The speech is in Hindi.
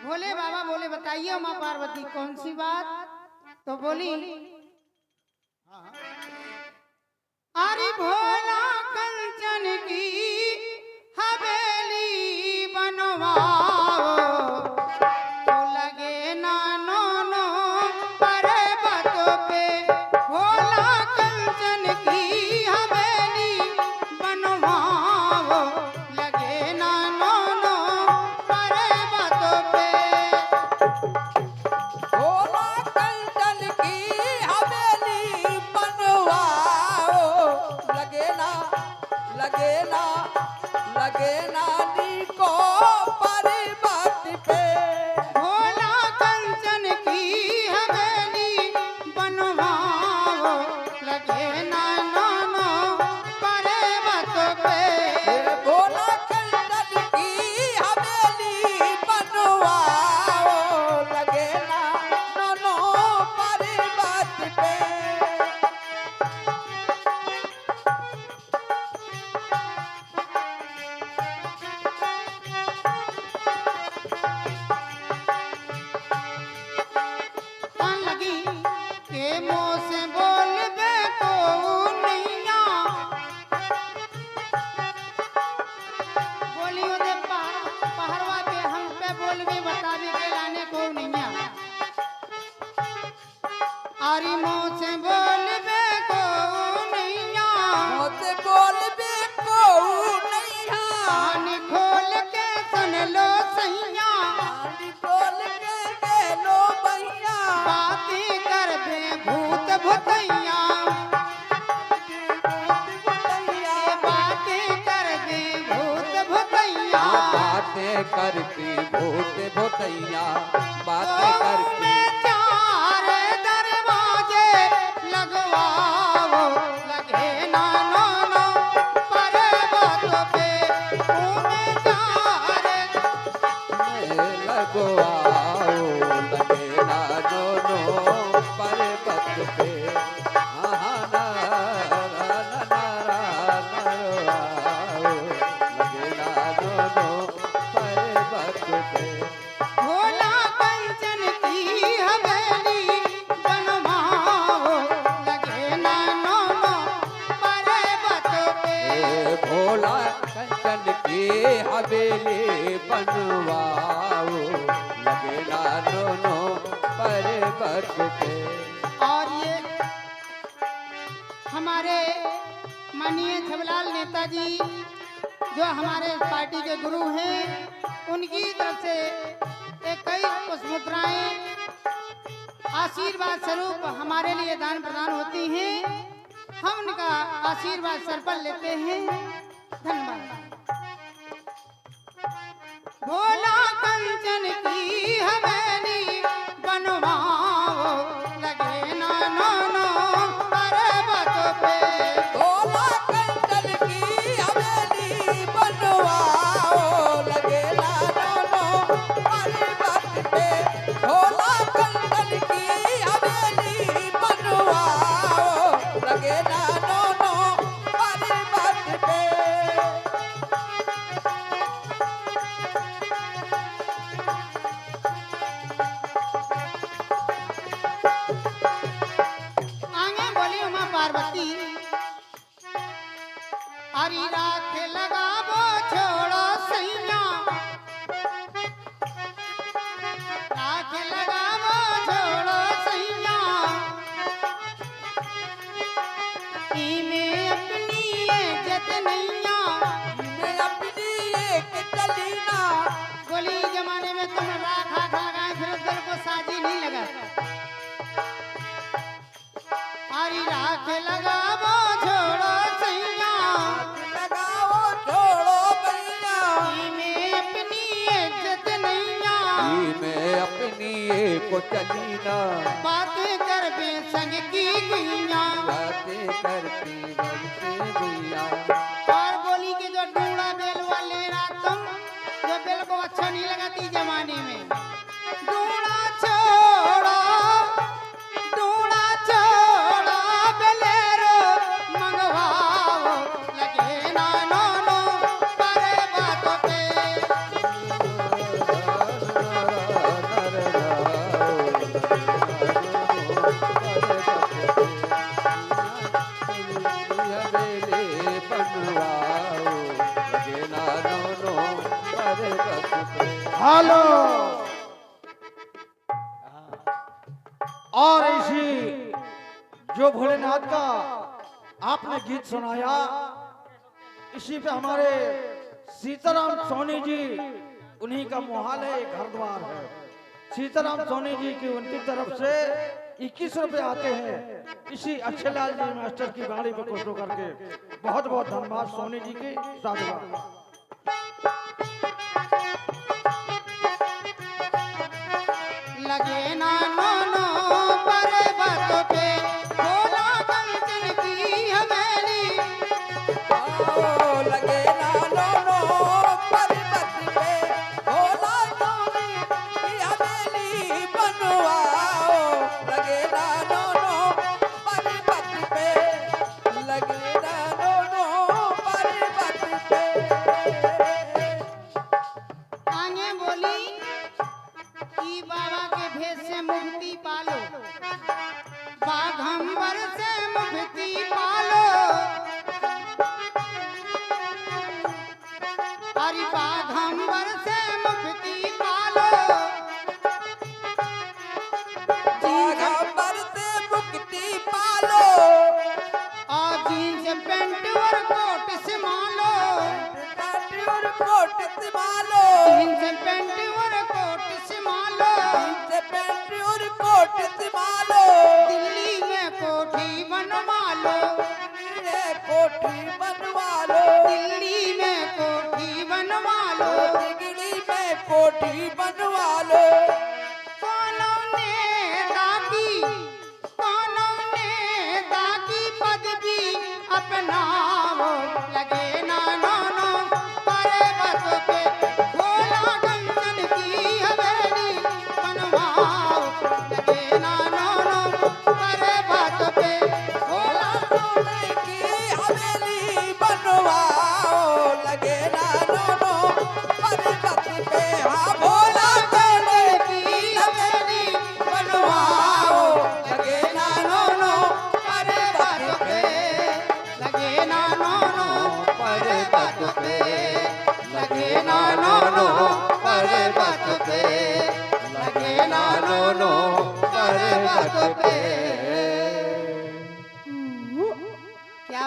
भोले बाबा बोले बताइए माँ पार्वती कौन सी बात। तो बोली अरे भोला कंचन की हवेली बनवाओ तो लगे ना नो नो पर्वत पे। भोला कंचन की हवेली बनवाओ लगे ना नो नो पर्वत पे। भोला कंचन की हवेली बनवाओ लगे ना नी को पर्वत पे। भोला कंचन की हवेली बनवाओ लगे ना नो नो पर्वत पे। भोला कंचन की हवेली बनवाओ लगे ना नो पर्वत पे। कान लगी के मुँह से बोल बे को नैया। बोली ओदे पहरवा पे हम पे बोलबे बतावे के लाने को नैया। आरी मुँह से बोल बे को नैया। मत बोल बे को नैया। कान खोल के सुन लो सैया। कान खोल के गेलो भैया। बातें कर बे भूत भुतैया। बातें कर बे भूत भुतैया। बातें करती भूत भूतैया बातें तो करती। में चार दरवाजे लगवाओ लगे ना नो नो पर्वत पे। उनमें चार लगवाओ लगे ना दोनों पर्वत पे। हाँ लगे ना दोनों पर्वत पे। भोला कंचन की हवेली बनवाओ लगे ना नो नो पर्वत पे। भोला कंचन की हवेली बनवाओ लगे ना दोनों पर्वत पे। और ये हमारे माननीय छबलाल नेताजी जो हमारे पार्टी के गुरु हैं उनकी तरफ से एक कई पुष्पमुद्राएं आशीर्वाद स्वरूप हमारे लिए दान प्रदान होती हैं। हम उनका आशीर्वाद सर पर लेते हैं। धन्यवाद। भोला कंचन की हवेली बनवाओ लगे ना नो नो पर्वत पे। भोला कंचन की हवेली बनवाओ लगे ना दोनों पर्वत पे। भोला कंचन की हवेली बनवाओ लगे ना दोनों पर्वत पे। आगे बोली उमा पार्वती हरी राख लगाबो छोड़ो सैया। राख लगाबो छोड़ो सैया। इमे अपनी इज्जत नैया। मैं अपनी एक चलीना। बोली जमाने में तुम राख आख लगाए फिर उधर को साजी नहीं लगा। हरी राख लगाबो छोड़ो सैया। लगाओ छोड़ो भैया। में अपनी इज्जत नैया। मैं अपनी एक चलीना। बातें कर बे संग की गुइया। बातें करती बनते भैया। और बोली कि जो डूड़ा बेल वाले तुम जो बेल को अच्छा नहीं लगाती जमाने में। डूड़ा छोड़ो बेलेरो मंगवाओ लगे ना नो नो पर्वत पे। पर्वत पे। हेलो। और इसी जो भोलेनाथ का आपने गीत सुनाया, इसी पे हमारे सीताराम सोनी जी, उन्हीं का मोहाल है, एक घर द्वार है। सीताराम सोनी जी की उनकी तरफ से 21 रुपए आते हैं। इसी अच्छे लाल जी मास्टर की गाड़ी पे खुश होकर के बहुत बहुत धन्यवाद सोनी जी की। साधुवाद। लगे ना नो पर्वत पे भोला कंचन की हवेली। ओ लगे ना नो पर्वत पे भोला सोनी की हवेली बनवाओ। लगे ना नो पर्वत पे, लगे ना नो पर्वत पे। आगे बोली कि बाबा के भेष से मुक्ति पालो, बाघंबर से मुक्ति पालो। अरे बाघंबर से मुक्ति पालो। बाघंबर से मुक्ति पालो। और जीन्स पैंट और कोट से मालो। पैंट और कोट से मालो। जीन्स पैंट और कोट से मालो। जीन्स पैंट और कोट से मालो। दिल्ली में कोठी बनवा लो। ये कोठी बनवा लो। दिल्ली में कोठी बनवा लो। दिल्ली में कोठी बनवा लो। कौनों नेता की पदवी अपनाओ। लगे ना नो पर्वत पे भोला कंचन की हवेली बनवाओ। लगे ना नो पर्वत पे भोला सोने की हवेली बनवाओ। लगे ना नो पर्वत पे, हाँ भोला सोने की हवेली बनवाओ। लगे ना नो पर्वत पे। लगे ना नो पर्वत पे। लगे ना नो पर्वत पे। लगे ना नो पर्वत पे।